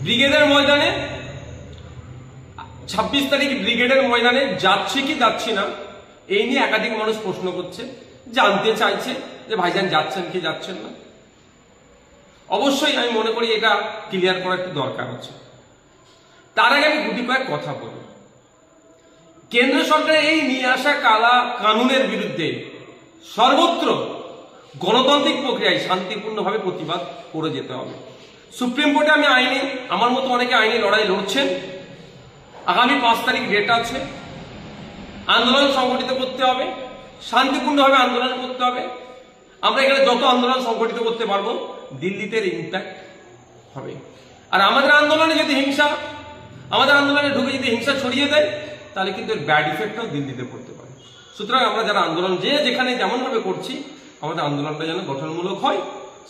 ব্রিগেডের ময়দানে 26 তারিখ ব্রিগেডের ময়দানে যাচ্ছে কি যাচ্ছি না এই নিয়ে একাধিক মানুষ প্রশ্ন করছে, জানতে চাইছে যে ভাইজান যাচ্ছেন কি যাচ্ছেন না। অবশ্যই আমি মনে করি এটা ক্লিয়ার করা একটু দরকার আছে। তার আগে আমি গুটি কয়েক কথা বলব। কেন্দ্র সরকারের এই নিয়ে আসা কালা কানুনের বিরুদ্ধে সর্বত্র গণতান্ত্রিক প্রক্রিয়ায় শান্তিপূর্ণভাবে প্রতিবাদ করে যেতে হবে। সুপ্রিম কোর্টে আমি আইনি, আমার মতো অনেকে আইনি লড়াই লড়ছেন। আগামী 5 তারিখ ডেট আছে। আন্দোলন সংগঠিত করতে হবে, শান্তিপূর্ণভাবে আন্দোলন করতে হবে। আমরা এখানে যত আন্দোলন সংগঠিত করতে পারবো দিল্লিতে ইম্প্যাক্ট হবে। আর আমাদের আন্দোলনে যদি হিংসা, আমাদের আন্দোলনে ঢুকে যদি হিংসা ছড়িয়ে দেয় তাহলে কিন্তু এর ব্যাড ইফেক্টও দিল্লিতে পড়তে পারে। সুতরাং আমরা যারা আন্দোলন যেখানে যেমন ভাবে করছি আমাদের আন্দোলনটা যেন গঠনমূলক হয়,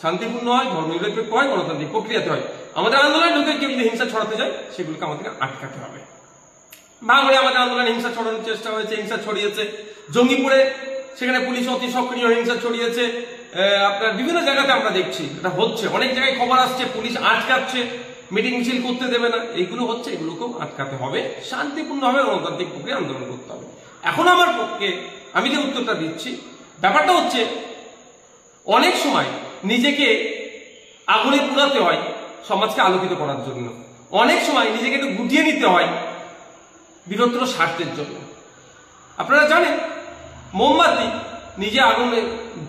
শান্তিপূর্ণ হয়, ধর্মনিরপেক্ষ হয়, গণতান্ত্রিক প্রক্রিয়াতে হয়। আমাদের আন্দোলনে ঢুকে কেউ যদি হিংসা ছড়াতে যায় সেগুলোকে আমাদেরকে আটকাতে হবে। ভাঙড়ে আমাদের আন্দোলনে হিংসা ছড়ানোর চেষ্টা হয়েছে, হিংসা ছড়িয়েছে। জঙ্গিপুরে সেখানে পুলিশ অতি সক্রিয় হিংসা ছড়িয়েছে। আপনার বিভিন্ন জায়গাতে আমরা দেখছি এটা হচ্ছে, অনেক জায়গায় খবর আসছে পুলিশ আটকাচ্ছে, মিটিং মিছিল করতে দেবে না, এইগুলো হচ্ছে। এগুলোকেও আটকাতে হবে, শান্তিপূর্ণভাবে গণতান্ত্রিক প্রক্রিয়া আন্দোলন করতে হবে। এখন আমার পক্ষে আমি যে উত্তরটা দিচ্ছি, ব্যাপারটা হচ্ছে অনেক সময় নিজেকে আগুনে পুরাতে হয় সমাজকে আলোকিত করার জন্য, অনেক সময় নিজেকে একটু গুটিয়ে নিতে হয় বৃহত্তর স্বার্থের জন্য। আপনারা জানেন মোমবাতি নিজে আগুনে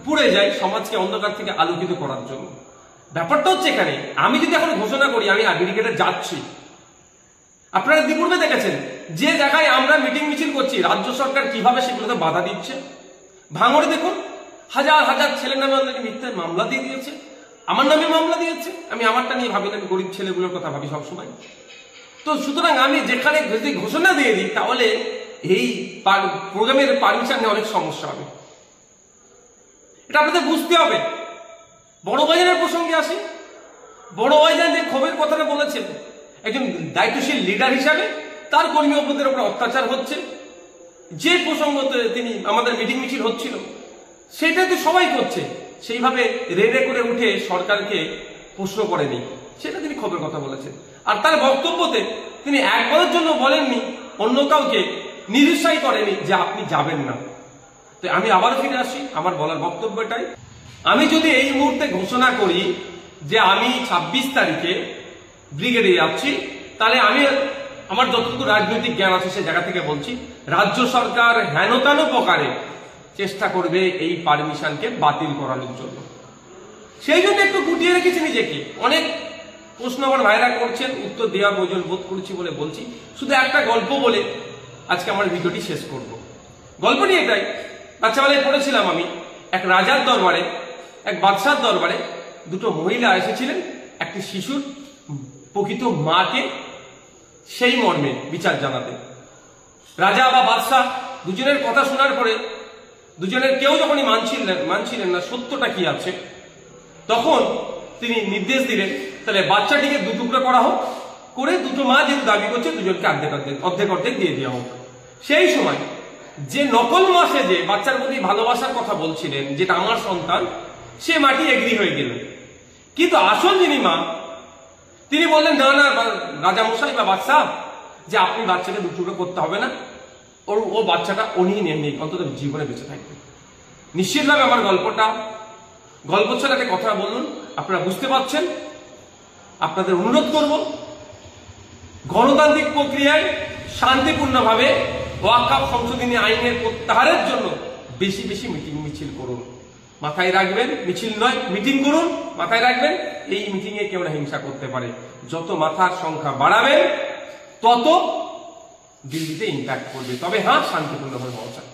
পুড়ে যায় সমাজকে অন্ধকার থেকে আলোকিত করার জন্য। ব্যাপারটা হচ্ছে এখানে আমি যদি এখন ঘোষণা করি আমি ব্রিগেডে যাচ্ছি, আপনারা ইতিপূর্বে দেখেছেন যে জায়গায় আমরা মিটিং মিছিল করছি রাজ্য সরকার কিভাবে সেগুলোতে বাধা দিচ্ছে। ভাঙড়ে দেখুন হাজার হাজার ছেলের নামে আমাদেরকে মিথ্যে মামলা দিয়ে দিয়েছে, আমার নামে মামলা দিয়েছে। আমি আমারটা নিয়ে ভাবি না, আমি গরিব ছেলেগুলোর কথা ভাবি সবসময়। তো সুতরাং আমি যেখানে যদি ঘোষণা দিয়ে দিই তাহলে এই প্রোগ্রামের পারমিশন নিয়ে অনেক সমস্যা হবে, এটা আপনাদের বুঝতে হবে। বড় বাজারের প্রসঙ্গে আসি। বড় বাজার যে ক্ষোভের কথাটা বলেছেন, একজন দায়িত্বশীল লিডার হিসাবে তার কর্মী অপরাধীদের উপর অত্যাচার হচ্ছে, যে প্রসঙ্গতে তিনি আমাদের মিটিং মিছিল হচ্ছিল সেটা তো সবাই করছে, সেইভাবে রেডে করে উঠে সরকারকে প্রশ্ন করেনি, সেটা তিনি ক্ষোভের কথা বলেছেন। আর তার বক্তব্যতে তিনি একবারের জন্য বলেননি, অন্য কাউকে নিরুৎসাহী করেনি যে আপনি যাবেন না। তো আমি আবার ফিরে আসি আমার বলার বক্তব্যটাই। আমি যদি এই মুহূর্তে ঘোষণা করি যে আমি 26 তারিখে ব্রিগেডে যাচ্ছি, তাহলে আমি আমার যতটুকু রাজনৈতিক জ্ঞান আছে সে জায়গা থেকে বলছি রাজ্য সরকার হেন তেন প্রকারে চেষ্টা করবে এই পারমিশনকে বাতিল করানোর জন্য। সেই জন্য একটু গুটিয়ে রেখেছি নিজেকে। অনেক প্রশ্ন আমার ভাইরা করছেন, উত্তর দেওয়ার প্রয়োজন বোধ করছি বলে বলছি। শুধু একটা গল্প বলে আজকে আমার ভিডিওটি শেষ করব। গল্পটি এটাই, বাচ্চাবেলায় পড়েছিলাম আমি, এক রাজার দরবারে, এক বাদশার দরবারে দুটো মহিলা এসেছিলেন একটি শিশুর প্রকৃত মাকে সেই মর্মে বিচার জানাতে। রাজা বা বাদশাহ দুজনের কথা শোনার পরে দুজনের কেউ যখনই মানছিলেন না সত্যটা কি আছে, তখন তিনি নির্দেশ দিলেন তাহলে বাচ্চাটিকে দুটুকরো করা হোক, করে দুটো মা যেহেতু দাবি করছে দুজনকে অর্ধেক অর্ধেক দিয়ে দেওয়া হোক। সেই সময় যে নকল মা সেজে বাচ্চার প্রতি ভালোবাসার কথা বলছিলেন যেটা আমার সন্তান, সে মাটি এগ্রি হয়ে গেলেন। কিন্তু আসল যিনি মা তিনি বললেন না না রাজামশাই বা বাদশাহ, যে আপনি বাচ্চাকে দুটুকরো করতে হবে না, ও বাচ্চাটা ও নিয়ে নেই, অন্তত জীবনে বেঁচে থাকবে। নিশ্চিতভাবে আমার গল্প ছাড়া একটা কথা বলুন, আপনারা বুঝতে পারছেন। আপনাদের অনুরোধ করব গণতান্ত্রিক প্রক্রিয়ায় শান্তিপূর্ণভাবে ওয়াকফ সংশোধনী আইনের প্রত্যাহারের জন্য বেশি বেশি মিটিং মিছিল করুন। মাথায় রাখবেন, মিছিল নয় মিটিং করুন। মাথায় রাখবেন এই মিটিং এ কেউ না হিংসা করতে পারে। যত মাথার সংখ্যা বাড়াবেন তত দিল্লিতে ইম্প্যাক্ট করবে। তবে হ্যাঁ, শান্তিপূর্ণভাবে হওয়া চাই।